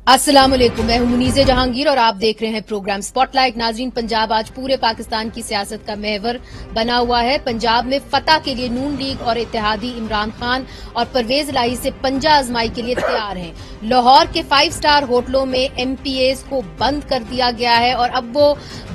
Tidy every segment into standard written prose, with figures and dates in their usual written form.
अस्सलाम वालेकुम, मैं हूं मुनीज़े जहांगीर और आप देख रहे हैं प्रोग्राम स्पॉटलाइट। नाजरीन, पंजाब आज पूरे पाकिस्तान की सियासत का महवर बना हुआ है। पंजाब में फतह के लिए नून लीग और इत्तेहादी इमरान खान और परवेज इलाही से पंजा आजमाई के लिए तैयार हैं। लाहौर के 5 स्टार होटलों में MPAs को बंद कर दिया गया है और अब वो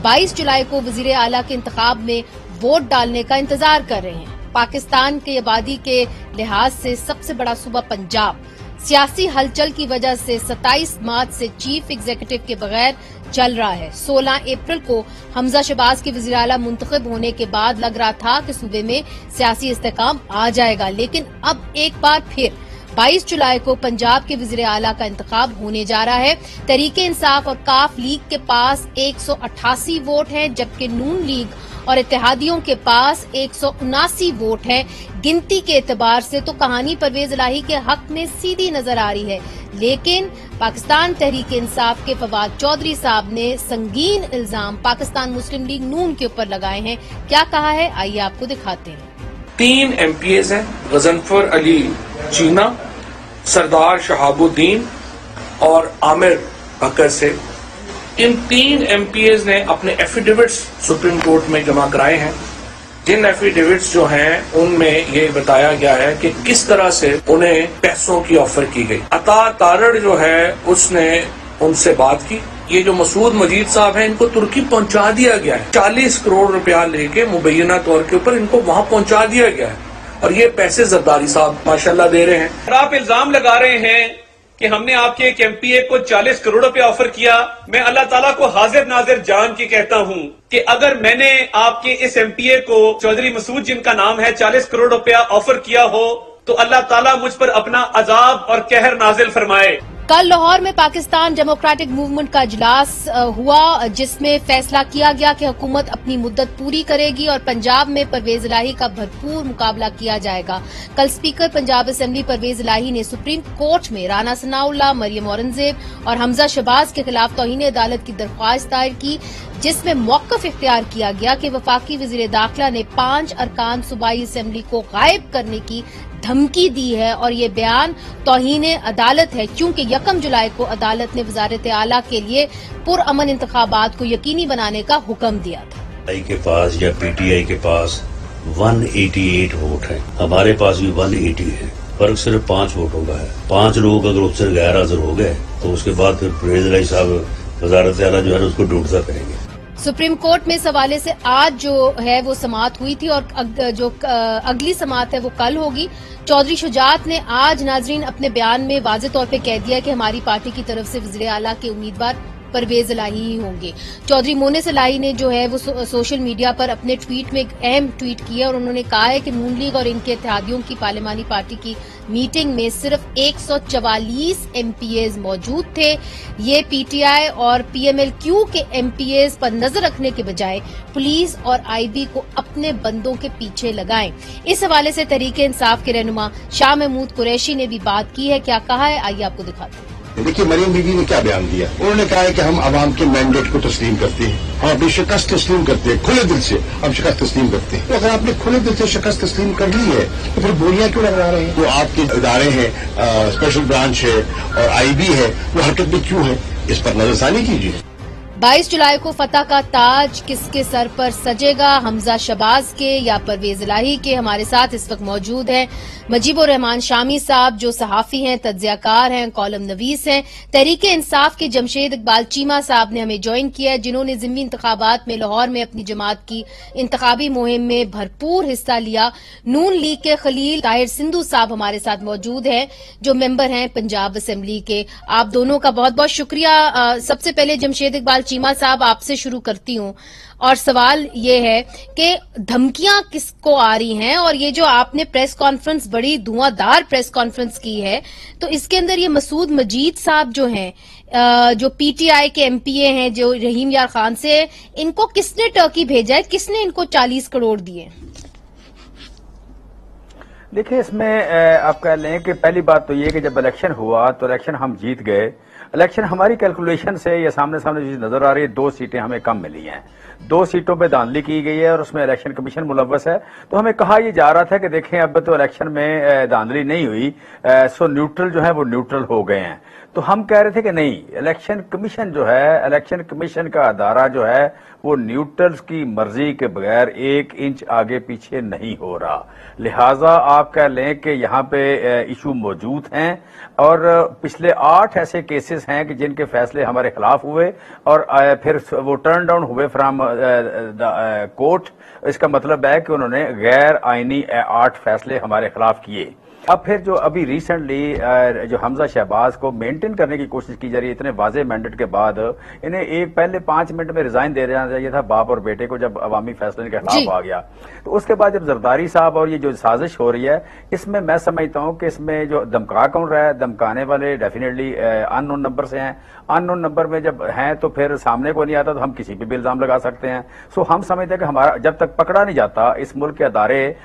22 जुलाई को वजीर आला के इंतखाब में वोट डालने का इंतजार कर रहे हैं। पाकिस्तान की आबादी के लिहाज से सबसे बड़ा सूबा पंजाब सियासी हलचल की वजह से 27 मार्च से चीफ एग्जीक्यूटिव के बगैर चल रहा है। 16 अप्रैल को हमजा शहबाज के वज़ीर आला मुंतखब होने के बाद लग रहा था कि सूबे में सियासी इस्तेहकाम आ जाएगा, लेकिन अब एक बार फिर 22 जुलाई को पंजाब के वज़ीर आला का इंतखाब होने जा रहा है। तहरीके इंसाफ और काफ लीग के पास 188 वोट हैं, जबकि नून लीग और इत्तेहादियों के पास 179 वोट हैं। गिनती के एतबार से तो कहानी परवेज इलाही के हक में सीधी नजर आ रही है, लेकिन पाकिस्तान तहरीक इंसाफ के फवाद चौधरी साहब ने संगीन इल्जाम पाकिस्तान मुस्लिम लीग नून के ऊपर लगाए हैं। क्या कहा है, आइए आपको दिखाते हैं। 3 MPAs हैं, गजनफर अली चीना, सरदार शहाबुद्दीन और आमिर बकर से। इन 3 MPAs ने अपने एफिडेविट्स सुप्रीम कोर्ट में जमा कराए हैं, जिन एफिडेविट्स जो हैं उनमें ये बताया गया है कि किस तरह से उन्हें पैसों की ऑफर की गई। अता तारड़ जो है उसने उनसे बात की। ये जो मसूद मजीद साहब हैं, इनको तुर्की पहुंचा दिया गया है। 40 करोड़ रुपया लेके मुबैना तौर के ऊपर इनको वहां पहुंचा दिया गया है और ये पैसे जरदारी साहब माशाल्लाह दे रहे हैं। आप इल्जाम लगा रहे हैं कि हमने आपके एक MPA को 40 करोड़ रुपया ऑफर किया। मैं अल्लाह ताला को हाजिर नाजिर जान के कहता हूं कि अगर मैंने आपके इस MPA को चौधरी मसूद, जिनका नाम है, 40 करोड़ रुपया ऑफर किया हो तो अल्लाह ताला मुझ पर अपना अजाब और कहर नाजिल फरमाए। कल लाहौर में पाकिस्तान डेमोक्रेटिक मूवमेंट का इजलास हुआ, जिसमें फैसला किया गया कि हुकूमत अपनी मुद्दत पूरी करेगी और पंजाब में परवेज इलाही का भरपूर मुकाबला किया जाएगा। कल स्पीकर पंजाब असेंबली परवेज इलाही ने सुप्रीम कोर्ट में राना सनाउल्लाह, मरियम औरंगजेब और हमजा शहबाज के खिलाफ तौहीन अदालत की दरख्वास्त दायर की, जिसमें मौक़िफ़ इख्तियार किया गया कि वफाकी वज़ीर दाखिला ने 5 अरकान सूबाई असेंबली को गायब करने की धमकी दी है और ये बयान तौहीन अदालत है, क्योंकि 1 जुलाई को अदालत ने वज़ारत आला के लिए पुरअमन इंतखाबात को यकीनी बनाने का हुक्म दिया था। के पास या PTI के पास 188 वोट है, हमारे पास भी 180 है, फर्क सिर्फ 5 वोटों का है। 5 लोग अगर उससे गैर हाजिर हो गए तो उसके बाद फिर परवेज इलाही साहब वज़ारत आला जो है उसको ढूंढता करेंगे। सुप्रीम कोर्ट में इस हवाले से आज जो है वो समाअत हुई थी और जो अगली समाअत है वो कल होगी। चौधरी शुजात ने आज नाजरीन अपने बयान में वाज़ेह तौर पे कह दिया कि हमारी पार्टी की तरफ से वज़ीर आला के उम्मीदवार परवेज इलाही ही होंगे। चौधरी मोनिस इलाही ने जो है वो सोशल मीडिया पर अपने ट्वीट में एक अहम ट्वीट किया और उन्होंने कहा है कि नून लीग और इनके इत्तेहादियों की पार्लिमानी पार्टी की मीटिंग में सिर्फ 144 MPAs मौजूद थे। ये PTI और PMLQ के MPAs पर नजर रखने के बजाय पुलिस और IB को अपने बंदों के पीछे लगाएं। इस हवाले से तहरीके इंसाफ के रहनुमा शाह महमूद कुरैशी ने भी बात की है। क्या कहा है, आइए आपको दिखाते हैं। देखिए, मरियम बीबी ने क्या बयान दिया। उन्होंने कहा है कि हम आवाम के मैंडेट को तस्लीम करते हैं, हम अपनी शिकस्त तस्लीम करते हैं, खुले दिल से हम शिकस्त तस्लीम करते हैं। तो अगर आपने खुले दिल से शिकस्त तस्लीम कर ली है तो फिर बोलियां क्यों लगा रहे हैं? जो आपके इदारे हैं, स्पेशल ब्रांच है और IB है, वो हरकत में क्यों है? इस पर नजरसानी कीजिए। 22 जुलाई को फतह का ताज किसके सर पर सजेगा, हमजा शहबाज के या परवेज इलाही के? हमारे साथ इस वक्त मौजूद हैं मजीबुर रहमान शामी साहब, जो सहाफी हैं, तज्जियाकार हैं, कॉलम नवीस हैं। तहरीके इंसाफ के जमशेद इकबाल चीमा साहब ने हमें ज्वाइन किया है, जिन्होंने ज़िमनी इंतखाबात में लाहौर में अपनी जमात की इंतखाबी मुहिम में भरपूर हिस्सा लिया। नून लीग के खलील ताहिर सिंधु साहब हमारे साथ मौजूद हैं, जो मेंबर हैं पंजाब असेंबली के। आप दोनों का बहुत बहुत शुक्रिया। सबसे पहले जमशेद इकबाल चीमा साहब, आपसे शुरू करती हूँ और सवाल ये है कि धमकियां किसको आ रही हैं, और ये जो आपने प्रेस कॉन्फ्रेंस, बड़ी धुआंधार प्रेस कॉन्फ्रेंस की है, तो इसके अंदर ये मसूद मजीद साहब जो हैं, जो PTI के MPA हैं, जो रहीम यार खान से, इनको किसने टर्की भेजा है, किसने इनको 40 करोड़ दिए? देखिए, इसमें आप कह लें कि पहली बात तो ये कि जब इलेक्शन हुआ तो इलेक्शन हम जीत गए। इलेक्शन हमारी कैलकुलेशन से ये सामने चीज नजर आ रही है, 2 सीटें हमें कम मिली हैं, 2 सीटों पे धांधली की गई है और उसमें इलेक्शन कमीशन मुलव्वस है। तो हमें कहा यह जा रहा था कि देखें अब तो इलेक्शन में धांधली नहीं हुई, सो न्यूट्रल जो है वो न्यूट्रल हो गए हैं। तो हम कह रहे थे कि नहीं, इलेक्शन कमीशन जो है, इलेक्शन कमीशन का अदारा जो है वो न्यूट्रल्स की मर्जी के बगैर 1 इंच आगे पीछे नहीं हो रहा। लिहाजा आप कह लें कि यहाँ पे इशू मौजूद हैं और पिछले 8 ऐसे केसेस हैं कि जिनके फैसले हमारे खिलाफ हुए और फिर वो टर्न डाउन हुए फ्रॉम कोर्ट। इसका मतलब है कि उन्होंने गैर आईनी 8 फैसले हमारे खिलाफ किए। अब फिर जो अभी रिसेंटली जो हमजा शहबाज को मेंटेन करने की कोशिश की जा रही है इतने वाजे मैंडेट के बाद, इन्हें एक पहले 5 मिनट में रिजाइन दे देना चाहिए था बाप और बेटे को, जब अवामी फैसले के खिलाफ आ गया। तो उसके बाद जब जरदारी साहब और ये जो साजिश हो रही है, इसमें मैं समझता हूं कि इसमें जो धमका कौन रहा है, धमकाने वाले डेफिनेटली अननोन नंबर से हैं। अननोन नंबर में जब हैं तो फिर सामने को नहीं आता तो हम किसी पे भी इल्जाम लगा सकते हैं। सो हम समझते हैं कि हमारा जब तक पकड़ा नहीं जाता, इस मुल्क के अदारे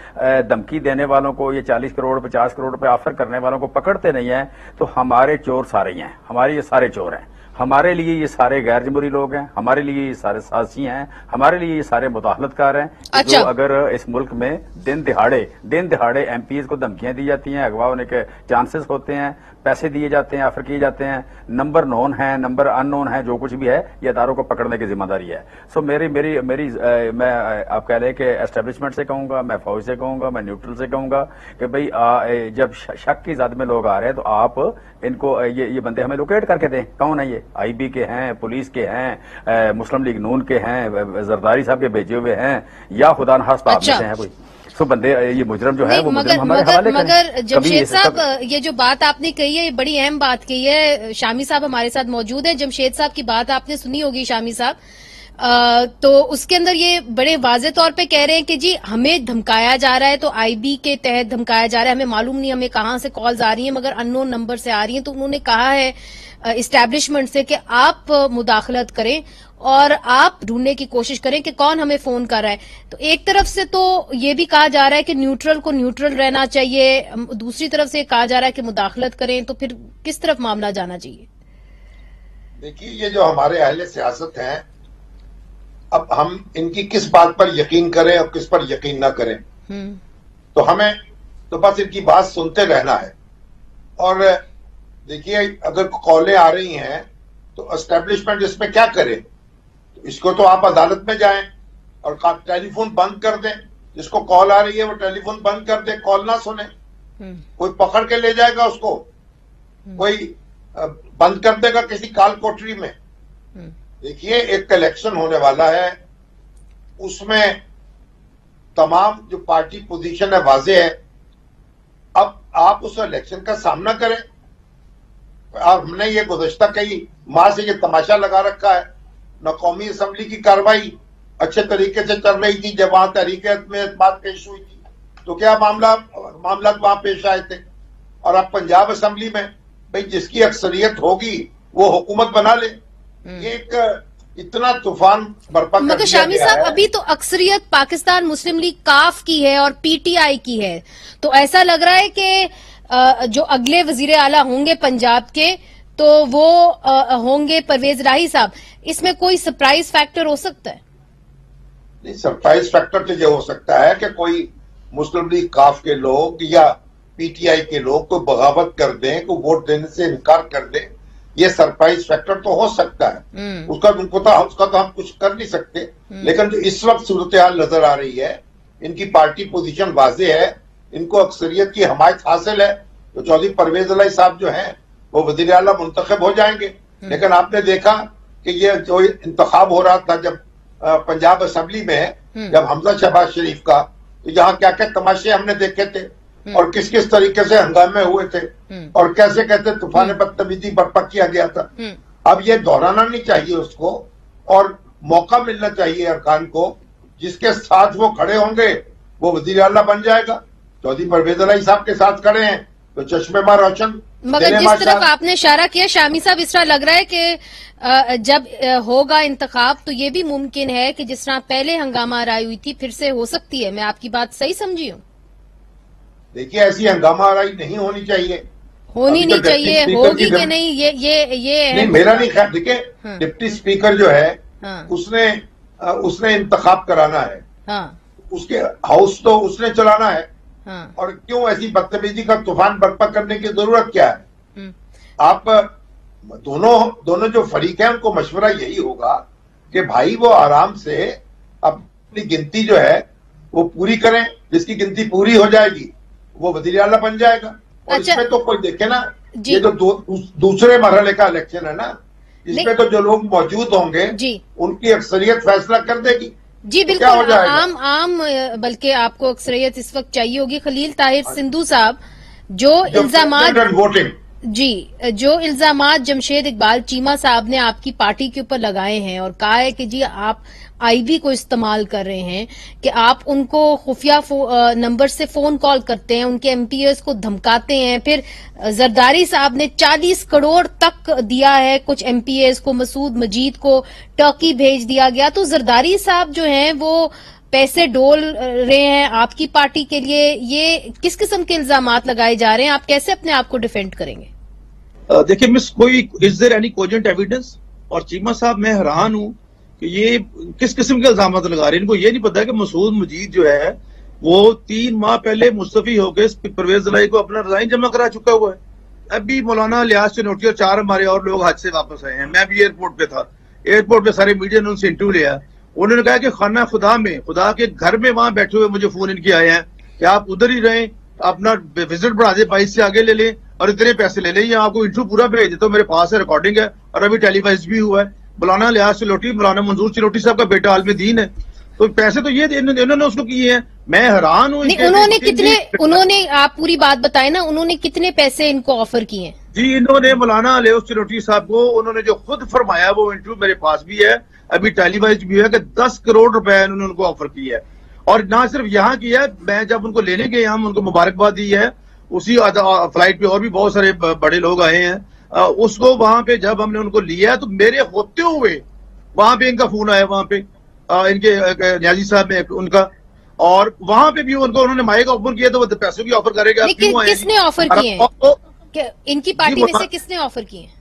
धमकी देने वालों को, ये 40 करोड़ 50 करोड़ रुपए ऑफर करने वालों को पकड़ते नहीं है, तो हमारे चोर सारे ही हैं, हमारे ये सारे चोर हैं। हमारे लिए ये सारे गैर जमहूरी लोग हैं, हमारे लिए ये सारे साजिशी हैं, हमारे लिए ये सारे मुदाखलतकार हैं। अच्छा। जो अगर इस मुल्क में दिन दिहाड़े एमपीज को धमकियां दी जाती हैं, अगवा होने के चांसेस होते हैं, पैसे दिए जाते हैं, ऑफर किए जाते हैं, नंबर नोन है, नंबर अननोन है, जो कुछ भी है, ये अदारों को पकड़ने की जिम्मेदारी है। सो मैं आप कह लें कि एस्टेब्लिशमेंट से कहूंगा, मैं फौज से कहूंगा, मैं न्यूट्रल से कहूंगा कि भाई जब शक की ज़द में लोग आ रहे हैं तो आप इनको ये बंदे हमें लोकेट करके दें, कौन है ये, आईबी के हैं, पुलिस के हैं, मुस्लिम लीग नून के हैं, जरदारी साहब के भेजे हुए हैं, या खुदा न खास्ता आप में से हैं कोई। तो बंदे ये मुजरम जो है वो मुजरम हमारे हवाले करें। मगर जमशेद साहब, ये जो बात आपने कही है, ये बड़ी अहम बात कही है। शामी साहब हमारे साथ मौजूद है। जमशेद साहब की बात आपने सुनी होगी, शामी साहब, तो उसके अंदर ये बड़े वाजे तौर पे कह रहे हैं कि जी हमें धमकाया जा रहा है, तो आईबी के तहत धमकाया जा रहा है, हमें मालूम नहीं हमें कहां से कॉल्स आ रही हैं, मगर अननोन नंबर से आ रही हैं। तो उन्होंने कहा है इस्टेब्लिशमेंट से कि आप मुदाखलत करें और आप ढूंढने की कोशिश करें कि कौन हमें फोन कर रहा है। तो एक तरफ से तो ये भी कहा जा रहा है कि न्यूट्रल को न्यूट्रल रहना चाहिए, दूसरी तरफ से कहा जा रहा है कि मुदाखलत करें, तो फिर किस तरफ मामला जाना चाहिए? देखिए, ये जो हमारे अहले सियासत हैं, अब हम इनकी किस बात पर यकीन करें और किस पर यकीन ना करें, तो हमें तो बस इनकी बात सुनते रहना है। और देखिए, अगर कॉलें आ रही हैं तो एस्टेब्लिशमेंट इसमें क्या करे? तो इसको तो आप अदालत में जाएं और टेलीफोन बंद कर दें, जिसको कॉल आ रही है वो टेलीफोन बंद कर दे, कॉल ना सुने। कोई पकड़ के ले जाएगा उसको, कोई बंद कर देगा किसी काल कोठरी में। देखिए, एक इलेक्शन होने वाला है, उसमें तमाम जो पार्टी पोजीशन है वाजे है। अब आप उस इलेक्शन का सामना करें। हमने ये गुज़श्ता कई माह से ये तमाशा लगा रखा है, न कौमी असम्बली की कार्रवाई अच्छे तरीके से चल रही थी, जब वहां तहरीक में बात पेश हुई थी तो क्या मामला वहां पेश आए थे। और अब पंजाब असम्बली में भाई जिसकी अक्सरियत होगी वो हुकूमत बना ले, एक इतना तूफान बर्पा कर दिया गया है। शामी साहब, अभी तो अक्सरियत पाकिस्तान मुस्लिम लीग काफ की है और पीटीआई की है, तो ऐसा लग रहा है कि जो अगले वजीर आला होंगे पंजाब के, तो वो होंगे परवेज राही साहब। इसमें कोई सरप्राइज फैक्टर हो सकता है? नहीं, सरप्राइज फैक्टर तो ये हो सकता है कि कोई मुस्लिम लीग काफ के लोग या पीटीआई के लोग कोई बगावत कर दें, कोई वोट देने से इनकार कर दें। ये सरप्राइज फैक्टर तो हो सकता है, उसका तो हम कुछ कर नहीं सकते। लेकिन जो इस वक्त सूरत हाल नजर आ रही है, इनकी पार्टी पोजीशन वाजे है, इनको अक्सरियत की हमायत हासिल है, तो चौधरी परवेज अली साहब जो हैं वो वजीर आला मुंतखब हो जाएंगे। लेकिन आपने देखा कि ये जो इंतखाब हो रहा था जब पंजाब असम्बली में, जब हमजा शहबाज शरीफ का, तो यहाँ क्या क्या तमाशे हमने देखे थे और किस किस तरीके से हंगामे हुए थे और कैसे कैसे तूफान बदतमीजी बर्पा किया गया था। अब ये दोहराना नहीं चाहिए उसको, और मौका मिलना चाहिए अरकान को, जिसके साथ वो खड़े होंगे वो वजीर आला बन जाएगा। चौधरी परवेज अली साहब के साथ खड़े हैं तो चश्मे में रोशन। मगर जिस तरफ आपने इशारा किया शामी साहब, इस तरह लग रहा है कि जब होगा इंतखाब तो ये भी मुमकिन है कि जिस तरह पहले हंगामा राय हुई थी फिर से हो सकती है। मैं आपकी बात सही समझी हूँ? دیکھیے ایسی ہنگامہ آرائی نہیں ہونی چاہیے. ہونی نہیں چاہیے, ہوگی کہ نہیں یہ نہیں, میرا نہیں خیال. دیکھیں ڈپٹی اسپیکر جو ہے اس نے انتخاب کرانا ہے, اس کے ہاؤس تو اس نے چلانا ہے, اور کیوں ایسی بدتمیزی کا طوفان برپا کرنے کی ضرورت کیا ہے؟ آپ دونوں جو فریق ہیں ان کو مشورہ یہی ہوگا کہ بھائی وہ آرام سے اپنی گنتی جو ہے وہ پوری کریں, جس کی گنتی پوری ہو جائے گی وہ وزیر اعلیٰ بن جائے گا. اور اس میں تو کوئی دیکھے نا, یہ تو دوسرے مرحلے کا الیکشن ہے نا, اس میں تو جو لوگ موجود ہوں گے ان کی اکثریت فیصلہ کر دے گی. جی بالکل, عام بلکہ آپ کو اکثریت اس وقت چاہیے ہوگی. خلیل طاہر سندھو صاحب, جو الزامات جمشید اقبال چیمہ صاحب نے آپ کی پارٹی کے اوپر لگائے ہیں اور کہا ہے کہ جی آپ آئی بی کو استعمال کر رہے ہیں, کہ آپ ان کو خفیہ نمبر سے فون کال کرتے ہیں, ان کے ایم پی ایز کو دھمکاتے ہیں, پھر زرداری صاحب نے 40 کروڑ تک دیا ہے کچھ ایم پی ایز کو, مسعود مجید کو ٹرکی بھیج دیا گیا. تو زرداری صاحب جو ہیں وہ پیسے ڈول رہے ہیں آپ کی پارٹی کے لیے. یہ کس قسم کے الزامات لگائے جا رہے ہیں, آپ کیسے اپنے آپ کو ڈیفینڈ کریں گے؟ دیکھیں مس, کوئی از دیر اینی کوجنٹ ایویڈنس؟ اور چیمہ صاحب میں حیران ہوں کہ یہ کس قسم کے الزامات لگا رہے ہیں. ان کو یہ نہیں پتا کہ مسعود مجید جو ہے وہ 3 ماہ پہلے مستعفی ہو کے پرویز الہی کو اپنا ریزائن جمع کرا چکا ہوا ہے. ابھی مولانا لیاس چنوٹی اور 4 ہمارے اور لوگ حج سے واپس آئے ہیں. میں بھی ایئرپورٹ پہ تھا, ایئرپورٹ پہ سارے میڈیا نے ان سے انٹرویو لیا. انہوں نے کہا کہ خانہ خدا میں, خدا کے گھر میں وہاں بیٹھے ہوئے مجھے فون ان کے آئے ہیں کہ آپ ادھر ہی رہیں, اپنا وزٹ بڑھا دیں, 22 سے آگے لے لیں اور اتنے پیسے لے لیں, یہ آپ کو انٹرویو پورا بھیج دیتا ہوں, میرے پاس ہے, ریکارڈنگ ہے اور ابھی ٹیلی وائز بھی ہوا ہے. مولانا لیاس چلوٹی, مولانا منظور چلوٹی صاحب کا بیٹا عالم دین ہے. تو پیسے تو یہ انہوں نے اس کو کیے ہیں. میں حیران ہوں. انہوں نے آپ پوری بات بتائیں نا, انہوں نے کتنے پیسے ان کو آفر کیے ہیں؟ جی انہوں نے مولانا لیاس چلوٹی صاحب کو انہوں نے جو خود فرمایا, وہ انٹرویو میرے پاس بھی ہے, ابھی ٹیلی وائز بھی ہے, کہ 10 کروڑ روپے انہوں نے ان کو آفر کیا ہے. اور نہ صرف یہاں کیا ہے, میں جب ان کو لینے گئے ہم ان کو مبارکباد دی ہے, اسی فلائٹ پہ اور بھی بہت سارے بڑے لوگ آئے ہیں. اس کو وہاں پہ جب ہم نے ان کو لیا تو میرے ہوتے ہوئے وہاں پہ ان کا فون آیا, وہاں پہ ان کے نیازی صاحب میں ان کا, اور وہاں پہ بھی ان کو انہوں نے مائک اوپن کیا تو وہ پیسوں کی آفر کرے گا. کس نے آفر کیے ہیں ان کی پارٹی میں سے, کس نے آفر کیے ہیں؟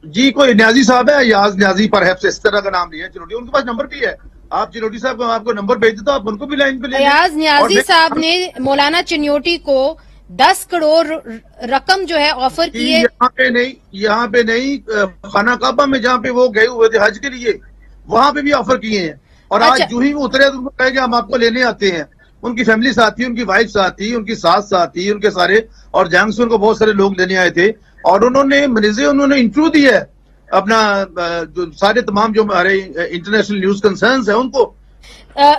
جی کوئی نیازی صاحب ہے, یاز نیازی پر اس طرح کا نام لیا چلوٹی, ان کے پاس نمبر بھی ہے. آپ چنوٹی صاحب کو آپ کو نمبر بھیج دیتا, آپ ان کو بھی لائن پہ لے لیں. یاز نیازی صاحب نے مولانا چنوٹی کو 10 کروڑ رقم جو ہے آفر کی ہے. یہاں پہ نہیں, خانہ کعبہ میں جہاں پہ وہ گئے ہوئے تھے حج کے لیے, وہاں پہ بھی آفر کیے ہیں. اور آج جو ہی وہ اترے تو ان کو کہے کہ ہم آپ کو لینے آتے ہیں. ان کی فیملی ساتھ تھی, ان کی وائف ساتھ تھی, ان کی ساس ساتھ تھی, ان کے سارے, اور جنگ سے ان کو بہت سارے لوگ لینے آئے تھے. اور انہوں نے منیزے انہوں نے انٹرویو دی ہے اپنا, سارے تمام جو ہمارے انٹرنیشنل نیوز کنسرنز ہیں ان کو.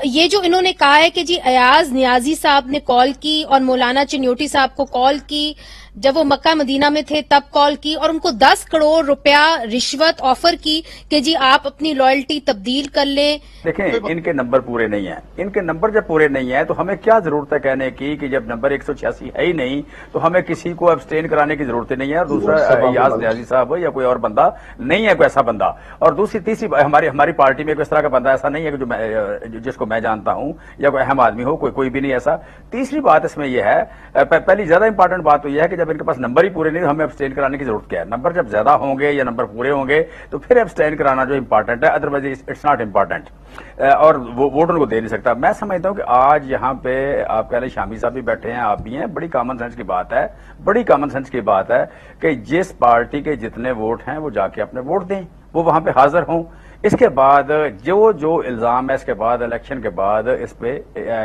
یہ جو انہوں نے کہا ہے کہ جی ایاز نیازی صاحب نے کال کی اور مولانا چنوٹی صاحب کو کال کی, جب وہ مکہ مدینہ میں تھے تب کال کی, اور ان کو 10 کروڑ روپیہ رشوت آفر کی کہ جی آپ اپنی لائلٹی تبدیل کر لیں. دیکھیں ان کے نمبر پورے نہیں ہیں. ان کے نمبر جب پورے نہیں ہیں تو ہمیں کیا ضرورت ہے کہنے کی کہ جب نمبر 186 ہے ہی نہیں تو ہمیں کسی کو ابسٹین کرانے کی ضرورت نہیں ہے. اور دوسرا ایاز نیازی صاحب ہو یا کوئی اور بندہ نہیں ہے, کوئی ایسا بندہ. اور تیسری ہماری پارٹی میں کوئی اس طرح کا بندہ ایسا نہیں ہے کہ جس کو میں جانتا ہوں یا کوئی اہم آدمی ہو, کوئی بھی نہیں ایسا. تیسری بات اس میں یہ ہے, پہلی زیادہ امپورٹنٹ بات تو یہ ہے کہ جب ان کے پاس نمبر ہی پورے نہیں تو ہمیں ابسٹین کرانے کی ضرورت کیا ہے. نمبر جب زیادہ ہوں گے یا نمبر پورے ہوں گے تو پھر ابسٹین کرانا جو امپورٹنٹ ہے, ادروائز اٹس ناٹ امپورٹنٹ, اور وہ ووٹ ان کو دے نہیں سکتا. میں سمجھتا ہوں کہ آج یہاں پہ آپ کہہ لیں شامی صاحب بھی بیٹھے ہیں, آپ بھی ہیں, بڑی کامن سینس کی بات ہے, بڑی کامن سینس کی بات ہے کہ جس پارٹی کے جتنے ووٹ ہیں وہ جا کے اپنے ووٹ دیں, وہ وہاں پہ حاضر ہوں. اس کے بعد جو الزام ہے اس کے بعد الیکشن کے بعد اس پہ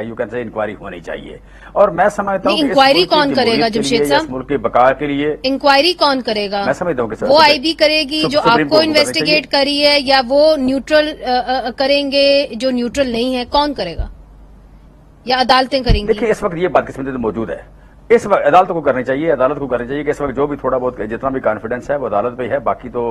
یو کین سے انکوائری ہونی چاہیے. اور میں سمجھتا ہوں کہ انکوائری کون کرے گا جمشید صاحب؟ اس ملک کی بقا کے لیے انکوائری کون کرے گا؟ میں سمجھتا ہوں کہ وہ آئی بی کرے گی جو آپ کو انویسٹیگیٹ کری ہے, یا وہ نیوٹرل کریں گے جو نیوٹرل نہیں ہے؟ کون کرے گا, یا عدالتیں کریں گی؟ دیکھیں اس وقت یہ بات قسمت موجود ہے, इस वक्त अदालत को करनी चाहिए कि इस वक्त जो भी थोड़ा बहुत जितना भी कॉन्फिडेंस है वो अदालत पे है, बाकी तो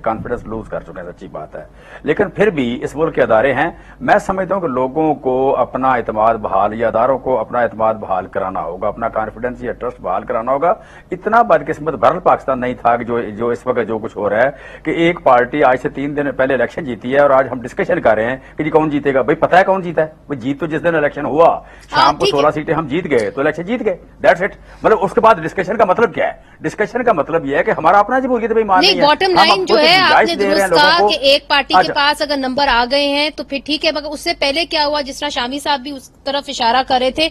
कॉन्फिडेंस लूज कर चुके हैं, सच्ची बात है। लेकिन फिर भी इस मुल्क के अदारे हैं, मैं समझता हूं कि लोगों को अपना एतमाद बहाल या अदारों को अपना एतमाद बहाल कराना होगा, अपना कॉन्फिडेंस या ट्रस्ट बहाल कराना होगा। इतना बदकिस्मत बहरहाल पाकिस्तान नहीं था कि जो इस वक्त जो कुछ हो रहा है कि एक पार्टी आज से 3 दिन पहले इलेक्शन जीती है और आज हम डिस्कशन कर रहे हैं कि जी कौन जीतेगा। भाई पता है कौन जीता है, वो जीत तो जिस दिन इलेक्शन हुआ शाम को 16 सीटें हम जीत गए तो इलेक्शन जीत गए, दैट्स इट। मतलब उसके बाद डिस्कशन का मतलब क्या है? डिस्कशन का मतलब यह है कि हमारा अपना जमहूरियत भाई मान नहीं, बॉटम लाइन जो है आपने दुरुस्त कहा कि एक पार्टी के पास अगर नंबर आ गए हैं तो फिर ठीक है, मगर उससे पहले क्या हुआ, जिस तरह शामी साहब भी उस तरफ इशारा कर रहे थे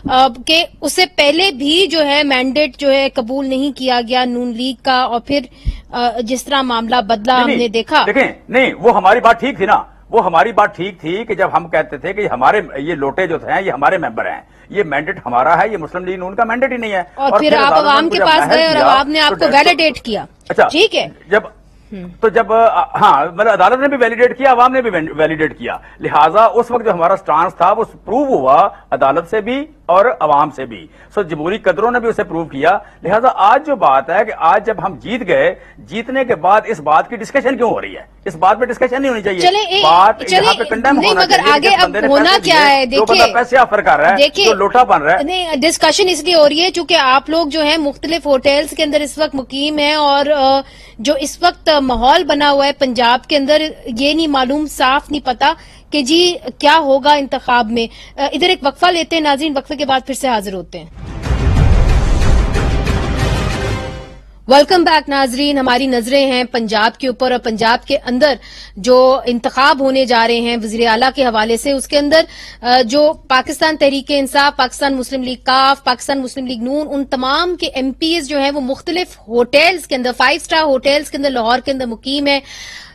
कि उससे पहले भी जो है मैंडेट जो है कबूल नहीं किया गया नून लीग का, और फिर जिस तरह मामला बदला हमने देखा। देखें, नहीं वो हमारी बात ठीक थी ना, वो हमारी बात ठीक थी कि जब हम कहते थे कि हमारे ये लोटे जो थे ये हमारे मेंबर हैं, ये मैंडेट हमारा है, ये मुस्लिम लीग नून का मैंडेट ही नहीं है। और फिर आप अवाम के पास गए और अवाम ने आपको वैलिडेट किया। अच्छा ठीक है, जब हाँ मतलब अदालत ने भी वैलिडेट किया, अवाम ने भी वैलिडेट किया, लिहाजा उस वक्त जो हमारा स्टांस था वो प्रूव हुआ अदालत से भी और अवाम से भी। सो जमहूरी कदरों ने भी उसे प्रूव किया। लिहाजा आज जो बात है कि आज जब हम जीत गए, जीतने के बाद इस बात की डिस्कशन क्यों हो रही है? इस बात पे डिस्कशन नहीं होनी चाहिए, बात यहाँ पे कंडेम होना चाहिए। आगे अब होना क्या है, देखिए पैसे ऑफर कर रहा है, जो लोटा बन रहा है। नहीं, डिस्कशन इसलिए हो रही है चूंकि आप लोग जो है मुख्तलिफ होटल्स के अंदर इस वक्त मुकीम है, और जो इस वक्त माहौल बना हुआ है पंजाब के अंदर, ये नहीं मालूम, साफ नहीं पता कि जी क्या होगा इंतखाब में। इधर एक वक्फा लेते हैं नाज़रीन, वक्फे के बाद फिर से हाजिर होते हैं। वेलकम बैक नाजरीन, हमारी नजरें हैं पंजाब के ऊपर और पंजाब के अंदर जो इंतखाब होने जा रहे हैं वजीर आला के हवाले से, उसके अंदर जो पाकिस्तान तहरीक इंसाफ, पाकिस्तान मुस्लिम लीग काफ, पाकिस्तान मुस्लिम लीग नून, उन तमाम के एमपीएस जो हैं वो मुख्तलिफ होटल्स के अंदर, 5 स्टार होटल्स के अंदर लाहौर के अंदर मुकीम है।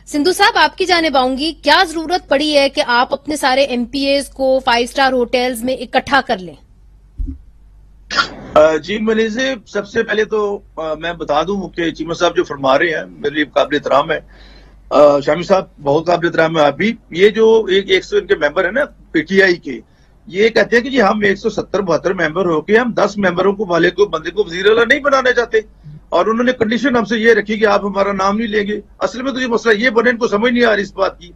सिंधु साहब, आपकी जानिब आऊंगी, क्या जरूरत पड़ी है कि आप अपने सारे एमपीएस को 5 स्टार होटल्स में इकट्ठा कर लें? जी मनीजे, सबसे पहले तो मैं बता दूं कि चीमा साहब जो फरमा रहे हैं मेरे लिए काबिल एहतराम है, शामी साहब बहुत काबिल एहतराम है। अभी ये जो 100 इनके मेंबर है ना पीटीआई के, ये कहते हैं कि जी हम 170-72 मेंबर होके हम 10 मेंबरों को वाले को बंदे को वजीर आला नहीं बनाना चाहते, और उन्होंने कंडीशन हमसे ये रखी कि आप हमारा नाम नहीं लेंगे। असल में तो ये मसला ये बने, इनको समझ नहीं आ रही इस बात की।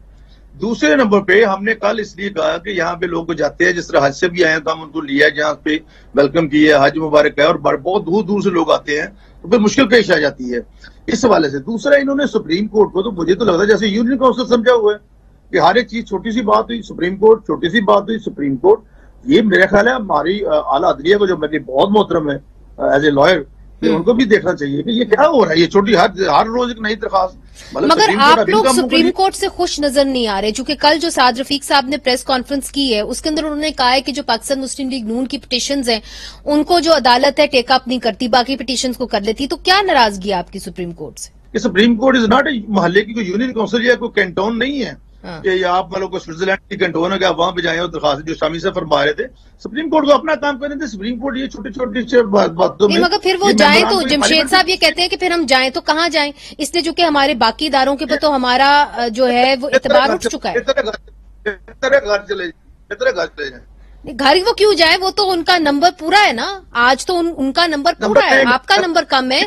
दूसरे नंबर पे हमने कल इसलिए कहा कि यहाँ पे लोग जाते हैं, जिस तरह हज से भी आए हैं तो हम उनको लिया, जहाँ पे वेलकम किया, हज मुबारक है, और बहुत दूर दूर से लोग आते हैं तो फिर मुश्किल पेश आ जाती है इस हवाले से। दूसरा, इन्होंने सुप्रीम कोर्ट को, तो मुझे तो लगता है जैसे यूनियन काउंसिल समझा हुआ है कि हर एक चीज छोटी सी बात हुई सुप्रीम कोर्ट, छोटी सी बात हुई सुप्रीम कोर्ट। ये मेरा ख्याल है हमारी आला अदलिया को, जो मेरे बहुत मोहतरम है एज ए लॉयर, उनको भी देखना चाहिए कि ये क्या हो रहा है, ये छोटी हर रोज एक नई दरखास्त। मगर आप लोग सुप्रीम कोर्ट से खुश नजर नहीं आ रहे, चूंकि कल जो साद रफीक साहब ने प्रेस कॉन्फ्रेंस की है उसके अंदर उन्होंने कहा है कि जो पाकिस्तान मुस्लिम लीग नून की पिटीशंस हैं उनको जो अदालत है टेक अप नहीं करती, बाकी पिटीशंस को कर लेती। तो क्या नाराजगी है आपकी सुप्रीम कोर्ट से? कि सुप्रीम कोर्ट इज नॉट मोहल्ले की कोई यूनियन काउंसिल या कोई कैंटोन नहीं है कि आप मतलब को स्विट्जरलैंड की कैंटोन है कि आप वहां पे जाए और दरखास्त जो शामी से फरमा रहे थे। सुप्रीम कोर्ट को अपना काम करने थे, सुप्रीम कोर्ट ये छोटी छोटी बातों में। मगर फिर वो जाए तो जमशेद साहब ये कहते हैं कि फिर हम जाएं तो कहाँ जाएं, इसलिए जो कि हमारे बाकी इदारों के पर तो हमारा जो है वो इतबार उठ चुका है। घर चले जाए, घर वो क्यों जाए, वो तो उनका नंबर पूरा है ना, आज तो उनका नंबर पूरा है, आपका नंबर कम है।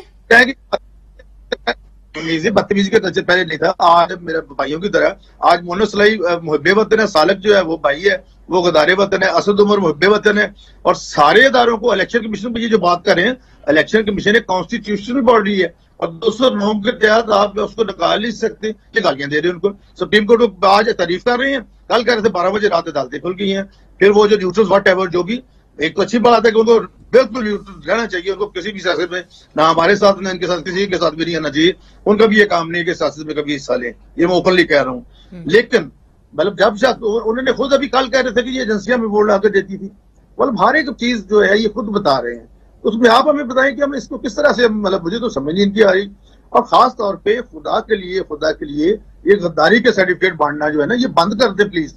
बदतमीजी का कल्चर पहले नहीं था, आज मेरे भाइयों की तरह आज मोनोसलाई मुहब्बे वतन है, सालक जो है वो भाई है, वो गदारे वतन है, असद उमर मुहब्बे वतन है, और सारे इदारों को इलेक्शन कमीशन पर ये जो बात कर रहे हैं, इलेक्शन कमीशन एक कॉन्स्टिट्यूशनल बॉडी है और 209 के तहत आप उसको निकाल नहीं सकते। ये गालियां दे रहे हैं उनको। सुप्रीम कोर्ट को आज तारीफ कर रहे हैं, कल कह रहे थे 12 बजे रात अदालतें खुल गई हैं। फिर वो जो न्यूट्रल वॉट एवर, जो भी एक तो अच्छी बात है कि उनको बिल्कुल रहना चाहिए, उनको किसी भी सियासत में ना हमारे साथ ना इनके साथ किसी के साथ भी नहीं आना चाहिए, उनका भी ये काम नहीं है कि सियासत में कभी हिस्सा लें, ये मैं ओपनली कह रहा हूँ। लेकिन मतलब जब उन्होंने खुद अभी कल कह रहे थे कि ये एजेंसियां में वोट लाकर देती थी, मतलब हर एक चीज जो है ये खुद बता रहे हैं, उसमें आप हमें बताएं कि हम इसको किस तरह से, मतलब मुझे तो समझ नहीं इनकी आ रही। और खास तौर पे खुदा के लिए ये गद्दारी के सर्टिफिकेट बांटना जो है ना, ये बंद कर दे प्लीज।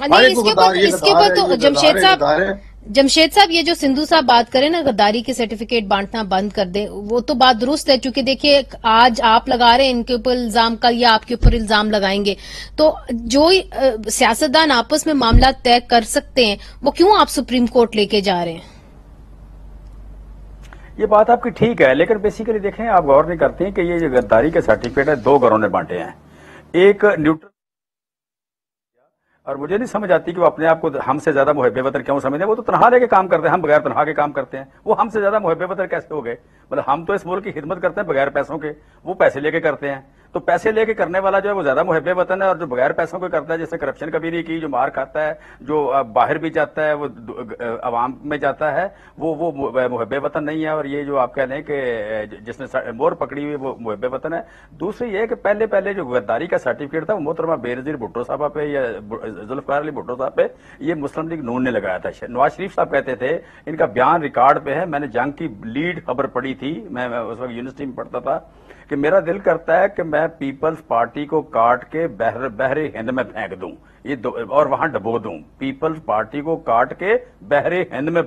इसके ऊपर तो जमशेद साहब ये जो सिंधु साहब बात करें ना गद्दारी के सर्टिफिकेट बांटना बंद कर दें, वो तो बात दुरुस्त है, क्योंकि देखिए आज आप लगा रहे हैं इनके ऊपर इल्जाम, कल या आपके ऊपर इल्जाम लगाएंगे, तो जो सियासतदान आपस में मामला तय कर सकते हैं वो क्यों आप सुप्रीम कोर्ट लेके जा रहे हैं? یہ بات آپ کی ٹھیک ہے، لیکن بیسیکلی دیکھیں آپ غور نہیں کرتے ہیں کہ یہ جو غداری کے سرٹیفکیٹ ہے 2 گھروں نے بانٹے ہیں، ایک نیوٹرل، اور مجھے نہیں سمجھ آتی کہ وہ اپنے آپ کو ہم سے زیادہ محب وطن کیوں سمجھتے ہیں؟ وہ تو تنہا لے کے کام کرتے ہیں، ہم بغیر تنہا کے کام کرتے ہیں، وہ ہم سے زیادہ محب وطن کیسے ہو گئے؟ مطلب ہم تو اس ملک کی خدمت کرتے ہیں بغیر پیسوں کے، وہ پیسے لے کے کرتے ہیں، تو پیسے لے کے کرنے والا جو ہے وہ زیادہ محب وطن ہے، اور جو بغیر پیسوں کے کرتا ہے، جس نے کرپشن کبھی نہیں کی، جو مار کھاتا ہے، جو باہر بھی جاتا ہے، وہ عوام میں جاتا ہے، وہ محب وطن نہیں ہے۔ اور یہ جو آپ کہہ لیں کہ جس نے مور پکڑی ہوئی وہ محب وطن ہے۔ دوسری یہ کہ پہلے جو غداری کا سرٹیفکیٹ تھا وہ محترمہ بے نظیر بھٹو صاحبہ پہ یا ذوالفقار علی بھٹو صاحب پہ یہ مسلم لیگ نون نے لگایا تھا۔ نواز شریف صاحب کہتے تھے، ان کا بیان ریکارڈ پہ ہے، میں نے جنگ کی لیڈ خبر پڑھی تھی، میں اس وقت یونیورسٹی میں پڑھتا تھا، کہ میرا دل کرتا ہے کہ میں پیپلز پارٹی کو کاٹ کے بحر ہند میں پھینک دوں، اور وہاں ڈبو دوں، پیپلز پارٹی کو کاٹ کے بحر ہند میں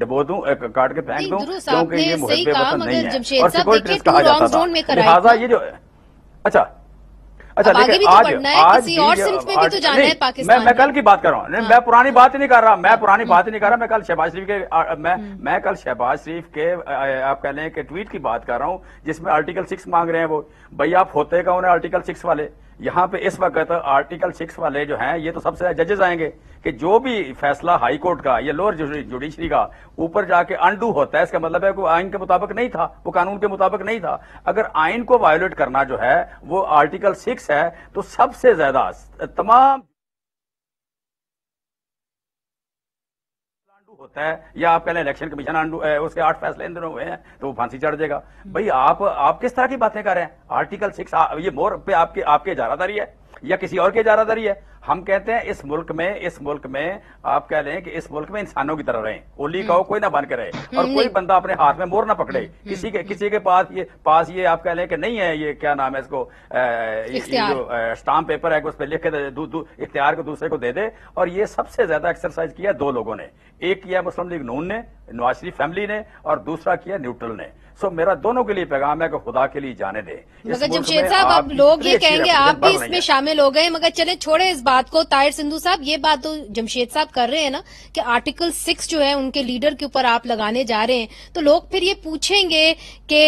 ڈبو دوں، کاٹ کے پھینک دوں، کیونکہ یہ محب وطن نہیں ہے اور سیکورٹسٹ کہا جاتا تھا۔ لہٰذا یہ جو اچھا دیکھیں میں کل کی بات کر رہا ہوں، میں پرانی بات ہی نہیں کر رہا، میں کل شہباز شریف کے آپ کہہ لیں کہ ٹویٹ کی بات کر رہا ہوں، جس میں آرٹیکل 6 مانگ رہے ہیں وہ۔ بھائی آپ ہوتے کون ہیں آرٹیکل 6 والے؟ یہاں پہ اس وقت آرٹیکل 6 والے جو ہیں یہ تو سب سے ججز آئیں گے کہ جو بھی فیصلہ ہائی کورٹ کا یا لوور جوڈیشری کا اوپر جا کے انڈو ہوتا ہے، اس کا مطلب ہے کہ آئین کے مطابق نہیں تھا، وہ قانون کے مطابق نہیں تھا۔ اگر آئین کو وائلیٹ کرنا جو ہے وہ آرٹیکل 6 ہے تو سب سے زیادہ تمام ہوتا ہے، یا آپ کہہ لیں الیکشن کمیشن اس کے 8 فیصلے ان دنوں ہوئے ہیں تو وہ پھانسی چڑھ جائے گا۔ بھائی آپ کس طرح کی باتیں کر رہے ہیں؟ آرٹیکل 6 یہ مور پہ آپ کی اجارہ داری ہے یا کسی اور کی اجارہ داری ہے؟ ہم کہتے ہیں اس ملک میں آپ کہہ لیں کہ اس ملک میں انسانوں کی طرح رہیں، اولی کا کوئی نہ بن کے رہے، اور کوئی بندہ اپنے ہاتھ میں مور نہ پکڑے، کسی کے پاس یہ آپ کہہ لیں کہ نہیں ہے، یہ کیا نام ہے اس کو، جو اسٹامپ پیپر ہے اس پہ لکھ کے اختیار کو دوسرے کو دے دے۔ اور یہ سب سے زیادہ ایکسرسائز کیا 2 لوگوں نے، ایک کیا مسلم لیگ نون نے، نواز شریف فیملی نے، اور دوسرا کیا نیوٹرل نے۔ سو میرا دونوں کے لیے پیغام ہے کہ خدا کے لیے جانے دیں۔ مگر جمشید صاحب اب لوگ یہ کہیں گے آپ بھی اس میں شامل ہو گئے، مگر چلے چھوڑے اس بات کو۔ طاہر سندھو صاحب یہ بات تو جمشید صاحب کر رہے ہیں نا کہ آرٹیکل 6 جو ہے ان کے لیڈر کے اوپر آپ لگانے جا رہے ہیں، تو لوگ پھر یہ پوچھیں گے کہ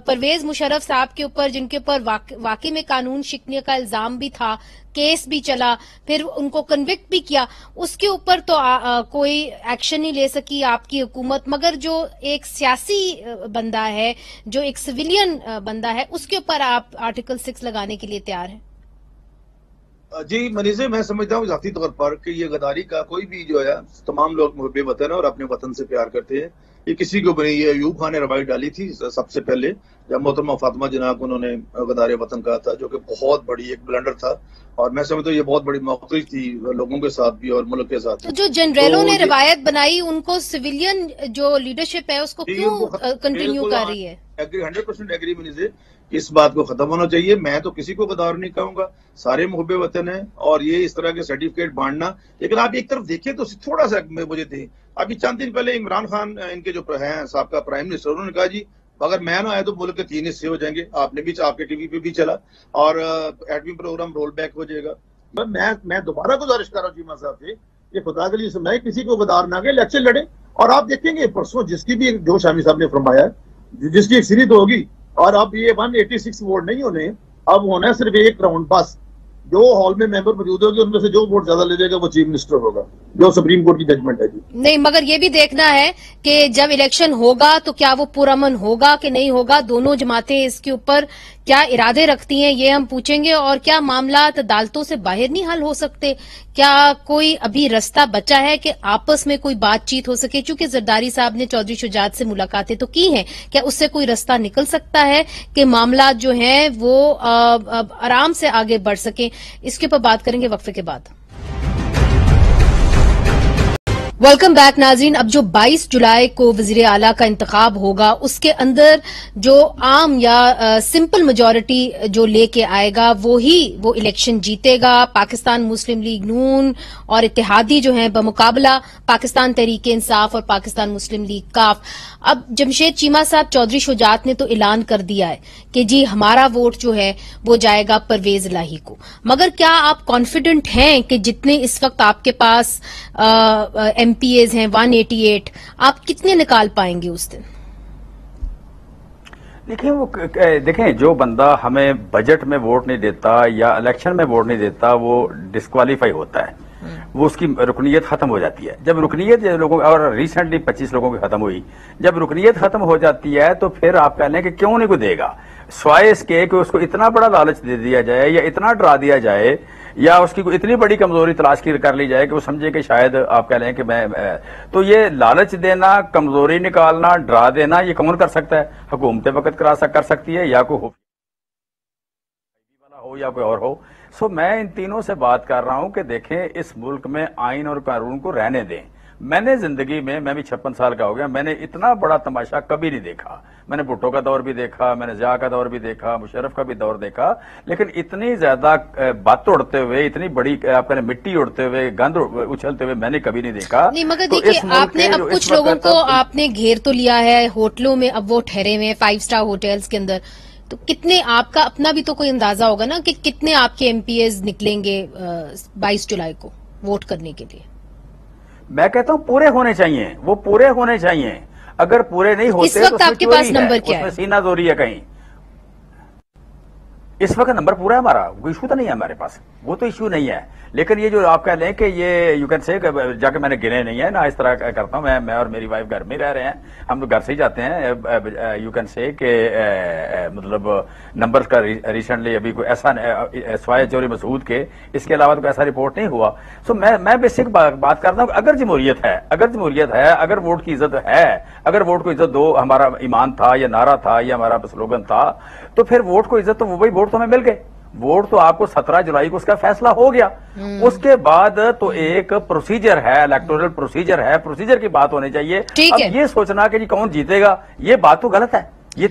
پرویز مشرف صاحب کے اوپر، جن کے اوپر واقعی میں قانون شکنی کا الزام بھی تھا، کیس بھی چلا، پھر ان کو کنوکٹ بھی کیا، اس کے اوپر تو کوئی ایکشن نہیں لے سکی آپ کی حکومت، مگر جو ایک سیاسی بندہ ہے، جو ایک سویلین بندہ ہے، اس کے اوپر آپ آرٹیکل 6 لگانے کے لیے تیار ہیں؟ جی منیزے، میں سمجھتا ہوں ذاتی طور پر کہ یہ غداری کا کوئی بھی جو ہے، تمام لوگ محب وطن ہیں اور اپنے وطن سے پیار کرتے ہیں۔ یہ کسی کو بھی نہیں، یہ ایوب خان نے روایت ڈالی تھی سب سے پہلے جب محترمہ فاطمہ جناح کو انہوں نے غدار وطن کہا تھا، جو کہ بہت بڑی ایک بلنڈر تھا، اور میں سمجھتا ہوں یہ بہت بڑی موقف تھی لوگوں کے ساتھ بھی اور ملک کے ساتھ۔ جو جنرلوں نے روایت بنائی، ان کو سویلین جو لیڈرشپ ہے اس کو کیوں کنٹینیو کر رہی ہے؟ 100% ایگری منیزے، اس بات کو ختم ہونا چاہیے۔ میں تو کسی کو غدار نہیں کہوں گا، سارے محب وطن ہیں، اور یہ اس طرح کے سرٹیفکیٹ بانٹنا۔ لیکن آپ ایک طرف دیکھیں تو تھوڑا سا مجھے تھے، ابھی چند دن پہلے عمران خان ان کے جو ہیں سابقہ پرائم منسٹر، انہوں نے کہا جی اگر میں نہ آئے تو ملک کے 3 حصے ہو جائیں گے۔ آپ نے بھی، آپ کے ٹی وی پہ بھی چلا، اور ایٹمی پروگرام رول بیک ہو جائے گا۔ میں دوبارہ گزارش کر رہا ہوں چیمہ صاحب سے کہ خدا کے لیے سمجھائے، کسی کو غدار نہ کہ الیکشن لڑے، اور آپ دیکھیں گے پرسوں جس کی بھی، جو شامی صاحب نے فرمایا جس کی ایک سیری تو ہوگی، اور اب یہ 186 ووٹ نہیں ہونے، اب ہونا ہے صرف 1 راؤنڈ بس۔ جو ہال میں ممبر موجود ہوگی ان میں سے جو ووٹ زیادہ لے جائے گا وہ چیف منسٹر ہوگا، جو سپریم کورٹ کی ججمنٹ ہے۔ جی نہیں، مگر یہ بھی دیکھنا ہے کہ جب الیکشن ہوگا تو کیا وہ پرامن ہوگا کہ نہیں ہوگا، دونوں جماعتیں اس کے اوپر کیا ارادے رکھتی ہیں یہ ہم پوچھیں گے، اور کیا معاملات عدالتوں سے باہر نہیں حل ہو سکتے؟ کیا کوئی ابھی رستہ بچا ہے کہ آپس میں کوئی بات چیت ہو سکے؟ چونکہ زرداری صاحب نے چودھری شجاعت سے ملاقاتیں تو کی ہیں، کیا اس سے کوئی رستہ نکل سکتا ہے کہ معاملات جو ہیں وہ آرام سے آگے بڑھ سکیں؟ اس کے اوپر بات کریں گے وقفے کے بعد۔ ویلکم بیک ناظرین۔ اب جو 22 جولائی کو وزیر اعلیٰ کا انتخاب ہوگا، اس کے اندر جو عام یا سمپل میجورٹی جو لے کے آئے گا وہی وہ الیکشن جیتے گا۔ پاکستان مسلم لیگ نون اور اتحادی جو ہیں بمقابلہ پاکستان تحریک انصاف اور پاکستان مسلم لیگ کاف۔ اب جمشید چیمہ صاحب، چودھری شجاعت نے تو اعلان کر دیا ہے کہ جی ہمارا ووٹ جو ہے وہ جائے گا پرویز الہی کو، مگر کیا آپ کانفیڈنٹ ہیں کہ جتنے اس وقت آپ کے پاس ایم پی ایز ہیں 188، آپ کتنے نکال پائیں گے اس دن؟ دیکھیں جو بندہ ہمیں بجٹ میں ووٹ نہیں دیتا یا الیکشن میں ووٹ نہیں دیتا وہ ڈسکوالیفائی ہوتا ہے، وہ اس کی رکنیت ختم ہو جاتی ہے. جب رکنیت لوگوں اور ریسنٹلی 25 لوگوں کی ختم ہوئی، جب رکنیت ختم ہو جاتی ہے تو پھر آپ کہہ لیں کہ کیوں نہیں کوئی دے گا، سوائے اس کے کہ اس کو اتنا بڑا لالچ دے دیا جائے یا اتنا ڈرا دیا جائے یا اس کی کوئی اتنی بڑی کمزوری تلاش کر لی جائے کہ وہ سمجھے کہ شاید آپ کہہ لیں کہ میں تو یہ لالچ دینا، کمزوری نکالنا، ڈرا دینا یہ کون کر سکتا ہے؟ حکومت وقت کر سکتی ہے یا کوئی ہو یا کوئی اور ہو. سو میں ان تینوں سے بات کر رہا ہوں کہ دیکھیں اس ملک میں آئین اور قانون کو رہنے دیں. میں نے زندگی میں بھی 56 سال کا ہو گیا، میں نے اتنا بڑا تماشا کبھی نہیں دیکھا. میں نے بھٹو کا دور بھی دیکھا، میں نے ضیاء کا دور بھی دیکھا، مشرف کا بھی دور دیکھا، لیکن اتنی زیادہ بات اڑتے ہوئے، اتنی بڑی آپ نے مٹی اڑتے ہوئے، گند اچھلتے ہوئے میں نے کبھی نہیں دیکھا. نہیں مگر دیکھیے آپ نے اب کچھ لوگوں کو آپ نے گھیر تو لیا ہے ہوٹلوں میں، اب وہ ٹھہرے ہوئے 5 اسٹار ہوٹلز کے اندر، تو کتنے آپ کا اپنا بھی تو کوئی اندازہ ہوگا نا کہ کتنے آپ کے ایم پی ایز نکلیں گے 22 جولائی کو ووٹ کرنے کے لیے؟ میں کہتا ہوں پورے ہونے چاہیے، وہ پورے ہونے چاہیے. اگر پورے نہیں ہوتے اس وقت آپ کے پاس نمبر کیا ہے؟ سینہ زوری ہے کہیں. اس وقت نمبر پورا ہے ہمارا، کوئی ایشو تو نہیں ہے ہمارے پاس، وہ تو ایشو نہیں ہے. لیکن یہ جو آپ کہہ لیں کہ یہ یو کین سے جا کے میں نے گنے نہیں ہے نا، اس طرح کرتا ہوں میں اور میری وائف گھر میں رہ رہے ہیں، ہم تو گھر سے ہی جاتے ہیں. یو کین سے کہ مطلب نمبر کا ریسنٹلی ابھی کوئی ایسا سوائے چوری مسعود کے اس کے علاوہ تو ایسا رپورٹ نہیں ہوا. سو میں بیسک بات کرتا ہوں کہ اگر جمہوریت ہے، اگر ووٹ کی عزت ہے، اگر ووٹ کو عزت دو ہمارا ایمان تھا یا نعرہ تھا یا ہمارا سلوگن تھا، تو پھر ووٹ کو عزت تو وہی ووٹ تو ہمیں مل گئے. ووٹ تو آپ کو 17 جولائی کو اس کا فیصلہ ہو گیا. اس کے بعد تو ایک پروسیجر ہے، الیکٹورل پروسیجر ہے، پروسیجر کی بات ہونی چاہیے. اب یہ سوچنا کہ جی کون جیتے گا، یہ بات تو غلط ہے. یہ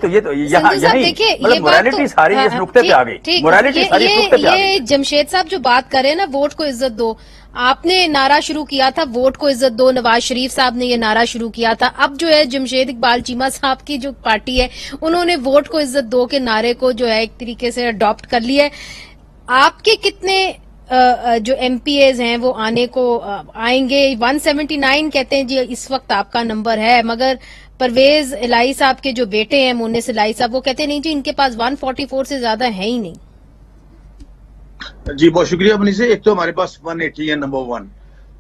مورالٹی ساری اس نقطے پہ آ گئی، مورالٹی ساری اس نقطے پہ آ گئی. جمشید صاحب جو بات کریں نا ووٹ کو عزت دو، آپ نے نعرہ شروع کیا تھا ووٹ کو عزت دو، نواز شریف صاحب نے یہ نعرہ شروع کیا تھا. اب جو ہے جمشید اقبال چیمہ صاحب کی جو پارٹی ہے انہوں نے ووٹ کو عزت دو کے نعرے کو جو ہے ایک طریقے سے اڈاپٹ کر لیا ہے. آپ کے کتنے جو ایم پی ایز ہیں وہ آنے کو آئیں گے؟ 179 کہتے ہیں جی اس وقت آپ کا نمبر ہے، مگر پرویز الہی صاحب کے جو بیٹے ہیں مونس الہی صاحب وہ کہتے ہیں نہیں جی ان کے پاس 144 سے زیادہ ہے ہی نہیں. جی بہت شکریہ منی سے. ایک تو ہمارے پاس 180 ہے، نمبر 1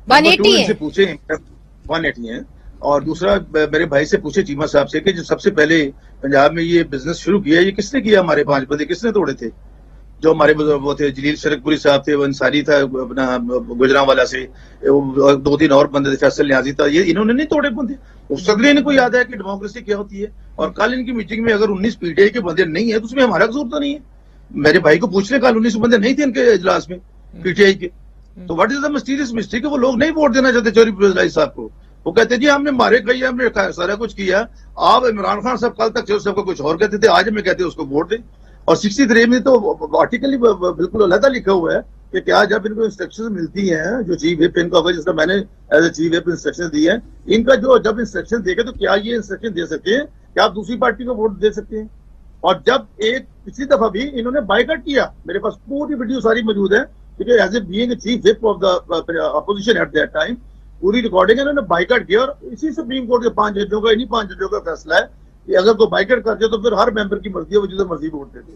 180 ہے، 180 ہیں. اور دوسرا میرے بھائی سے پوچھے چیمہ صاحب سے کہ جو سب سے پہلے پنجاب میں یہ بزنس شروع کیا یہ کس نے کیا؟ ہمارے 5 بندے کس نے توڑے تھے؟ جو ہمارے وہ تھے جلیل شرک پوری صاحب تھے، وہ انصاری تھا اپنا گجرانوالا سے، 2-3 اور بندے تھے، فیصل نیازی تھا. یہ انہوں نے نہیں توڑے بندے. سگلے نے کو یاد ہے کہ ڈیموکریسی کیا ہوتی ہے. اور کل ان کی میٹنگ میں اگر 19 پی ٹی آئی کے بندے نہیں ہیں تو اس میں ہمارا قصور تو نہیں ہے. میرے بھائی کو پوچھ لیں کل 19 بندے نہیں تھے ان کے اجلاس میں پی ٹی آئی کے. تو واٹ از دا مسٹیریس مسٹری کہ وہ لوگ نہیں ووٹ دینا چاہتے چوری پرویز الہی صاحب کو. وہ کہتے جی ہم نے مارے گئی، ہم نے سارا کچھ کیا. آپ عمران خان صاحب کل تک چوری صاحب کو کچھ اور کہتے تھے، آج ہمیں کہتے ہیں اس کو ووٹ دیں. اور 63 میں تو آرٹیکل بالکل علیحدہ لکھا ہوا ہے کہ کیا جب ان کو انسٹرکشن ملتی ہیں جو چیف وپ ان کو، جس کا میں نے ایز اے چیف وپ انسٹرکشن دی ہے، ان کا جو جب انسٹرکشن دے گا تو کیا یہ انسٹرکشن دے سکتے ہیں کہ آپ دوسری پارٹی کو ووٹ دے سکتے ہیں؟ اور جب ایک پچھلی دفعہ بھی انہوں نے بائیکاٹ کیا، میرے پاس پوری ویڈیو ساری موجود ہے کیونکہ as a being a chief whip of the opposition at that time پوری ریکارڈنگ انہوں نے بائیکاٹ کیا. اور اسی سپریم کورٹ کے 5 ججوں کا، انہی 5 ججوں کا فیصلہ ہے کہ اگر کوئی بائیکاٹ کر دے تو پھر ہر ممبر کی مرضی ہے وہ جسے مرضی ووٹ دیتے.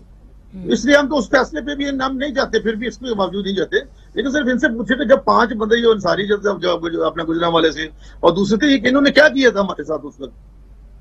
اس لیے ہم تو اس فیصلے پہ بھی ہم نہیں جاتے، پھر بھی اس کے باوجود نہیں جاتے. لیکن صرف ان سے پوچھے کہ جب 5 بندے جو انصاری جب اپنے گجرانوالے سے اور دوسرے تھے کہ انہوں نے کیا کیا تھا ہمارے ساتھ اس وقت،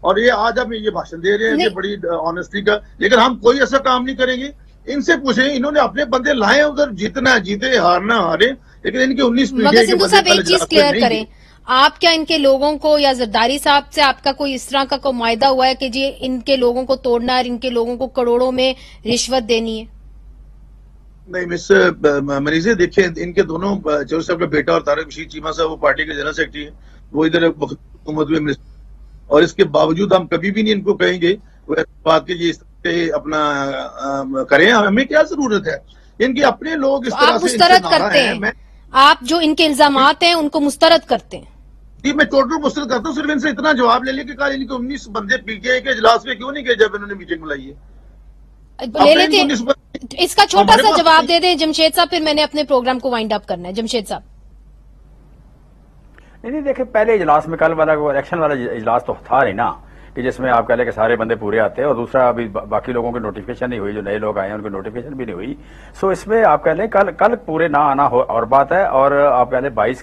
اور یہ آج ہم یہ بھاشن دے رہے ہیں یہ بڑی آنےسٹی کا. لیکن ہم کوئی ایسا کام نہیں کریں گے. ان سے پوچھیں، انہوں نے اپنے بندے لائے ادھر، جیتنا جیتے ہارنا ہارے، لیکن ان کے 19 مگر سندھو صاحب ایک چیز کلیئر کریں، آپ کیا ان کے لوگوں کو یا زرداری صاحب سے آپ کا کوئی اس طرح کا کوئی معاہدہ ہوا ہے کہ جی ان کے لوگوں کو توڑنا ہے اور ان کے لوگوں کو کروڑوں میں رشوت دینی ہے؟ نہیں مس منیزے دیکھیں، ان کے دونوں چور صاحب کا بیٹا اور طارق رشید چیمہ صاحب وہ پارٹی کے جنرل سیکرٹری ہیں، وہ ادھر حکومت میں منسٹر، اور اس کے باوجود ہم کبھی بھی نہیں ان کو کہیں گے بات کہ یہ اپنا کریں. ہمیں کیا ضرورت ہے؟ ان کے اپنے لوگ اس طرح سے آپ مسترد کرتے ہیں، آپ جو ان کے الزامات ہیں ان کو مسترد کرتے ہیں. جی میں ٹوٹل مسترد کرتا ہوں. صرف ان سے اتنا جواب لے لیں کہ کل ان کے 19 بندے پی ٹی آئی کے اجلاس میں کیوں نہیں گئے جب انہوں نے میٹنگ بلائی ہے؟ لے لیتے اس کا چھوٹا سا جواب دے دیں جمشید صاحب، پھر میں نے اپنے پروگرام کو وائنڈ اپ کرنا ہے. جمشید صاحب نہیں دیکھیں، پہلے اجلاس میں کل والا الیکشن والا اجلاس تو تھا نہیں نا. कि जिसमें आप कह लें कि सारे बंदे पूरे आते हैं, और दूसरा अभी बाकी लोगों की नोटिफिकेशन नहीं हुई, जो नए लोग आए हैं उनकी नोटिफिकेशन भी नहीं हुई। सो इसमें आप कह लें कल पूरे ना आना और बात है, और आप कह लें 22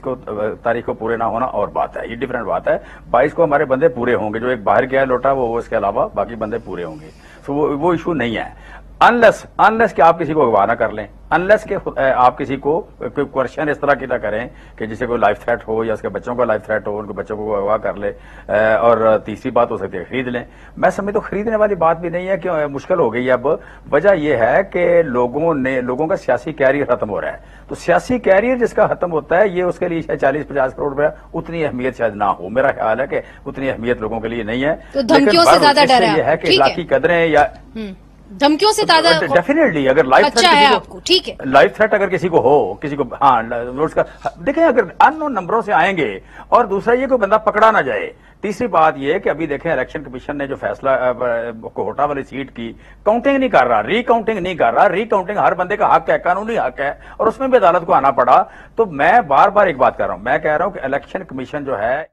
तारीख को पूरे ना होना और बात है, ये डिफरेंट बात है। 22 को हमारे बंदे पूरे होंगे, जो एक बाहर गया लौटा वो इसके अलावा बाकी बंदे पूरे होंगे। सो वो इशू नहीं है, अनलेस कि आप किसी को अगवा ना कर लें, अनलेस कि आप किसी को कोई क्वेश्चन इस तरह की ना करें कि जिसे कोई लाइफ थ्रेट हो या उसके बच्चों का लाइफ थ्रेट हो, उनके बच्चों को अगवा कर ले। और तीसरी बात हो सकती है खरीद लें। मैं समझ तो खरीदने वाली बात भी नहीं है, क्यों मुश्किल हो गई है। अब वजह यह है कि लोगों का सियासी कैरियर खत्म हो रहा है, तो सियासी कैरियर जिसका खत्म होता है, ये उसके लिए 40-50 करोड़ रुपया उतनी अहमियत शायद ना हो। मेरा ख्याल है कि उतनी अहमियत लोगों के लिए नहीं है। तो धमकियों से ज्यादा डर है कि इखलाकी कदरें या धमकियों से ज्यादा डेफिनेटली अगर लाइफ अच्छा है आपको, ठीक है, लाइफ थ्रेट अगर किसी को हो, किसी को उसका देखें, अगर अननोन नंबरों से आएंगे, और दूसरा ये कोई बंदा पकड़ा ना जाए। तीसरी बात ये कि अभी देखें इलेक्शन कमीशन ने जो फैसला कोहटा वाली सीट की काउंटिंग नहीं कर रहा, रीकाउंटिंग नहीं कर रहा। रीकाउंटिंग हर बंदे का हक है, कानूनी हक है, और उसमें भी अदालत को आना पड़ा। तो मैं बार बार एक बात कर रहा हूं, मैं कह रहा हूं कि इलेक्शन कमीशन जो है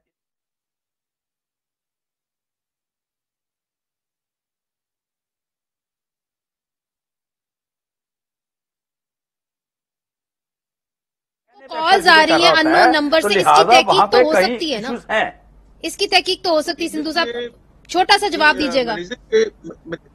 कॉल्स आ रही है अननोन नंबर से, इसकी तहकीक तो हो सकती है ना, इसकी तहकीक तो हो सकती है। सिंधु साहब छोटा सा जवाब दीजिएगा।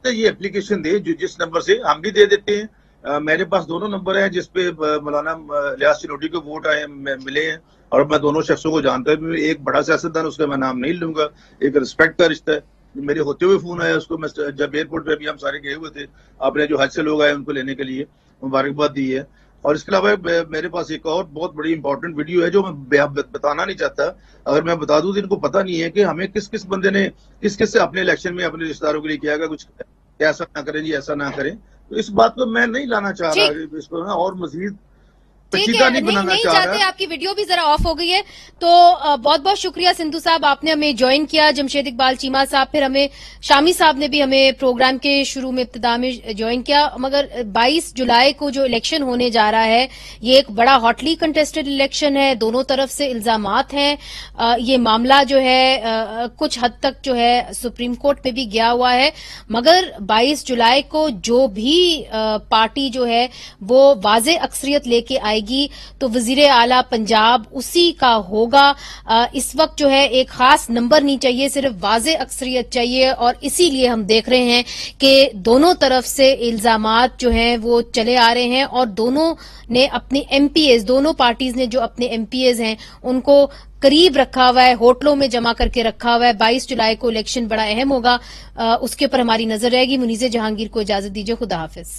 ये एप्लीकेशन दे जो जिस नंबर से हम भी दे देते हैं। मेरे पास दोनों नंबर हैं जिसपे मौलाना लियाज सिनोटी को वोट आए मिले हैं, और मैं दोनों शख्सों को जानता हूँ। एक बड़ा सियासतदान, उसका मैं नाम नहीं लूंगा, एक रिस्पेक्ट का रिश्ता है। मेरे होते हुए फोन आया उसको, मैं जब एयरपोर्ट पे भी हम सारे गए हुए थे, अपने जो हज से लोग आए उनको लेने के लिए मुबारकबाद दी है। और इसके अलावा मेरे पास एक और बहुत बड़ी इंपॉर्टेंट वीडियो है जो मैं बताना नहीं चाहता। अगर मैं बता दूं तो इनको पता नहीं है कि हमें किस किस बंदे ने किस किस से अपने इलेक्शन में अपने रिश्तेदारों के लिए किया गया, कुछ ऐसा ना करें जी, ऐसा ना करें। तो इस बात को मैं नहीं लाना चाह रहा इसको ना, और मजीद पेचीदा नहीं चाहते। आपकी वीडियो भी जरा ऑफ हो गई है, तो बहुत बहुत शुक्रिया सिंधु साहब, आपने हमें ज्वाइन किया। जमशेद इकबाल चीमा साहब, फिर हमें शामी साहब ने भी हमें प्रोग्राम के शुरू में इब्तिदा में ज्वाइन किया। मगर 22 जुलाई को जो इलेक्शन होने जा रहा है, ये एक बड़ा हॉटली कंटेस्टेड इलेक्शन है, दोनों तरफ से इल्जामात हैं। ये मामला जो है कुछ हद तक जो है सुप्रीम कोर्ट में भी गया हुआ है, मगर 22 जुलाई को जो भी पार्टी जो है वो वाज़े अक्सरियत लेके आएगी तो वजीर आला पंजाब उसी का होगा। इस वक्त जो है एक खास नंबर नहीं चाहिए, सिर्फ वाज़े अक्सरियत चाहिए, और इसीलिए हम देख रहे हैं कि दोनों तरफ से इल्जामात जो हैं वो चले आ रहे हैं, और दोनों ने अपने एमपीएस, दोनों पार्टीज ने जो अपने एमपीएस हैं उनको करीब रखा हुआ है, होटलों में जमा करके रखा हुआ है। 22 जुलाई को इलेक्शन बड़ा अहम होगा, उसके ऊपर हमारी नजर रहेगी। मुनीज़े जहांगीर को इजाजत दीजिए, खुदा हाफिज।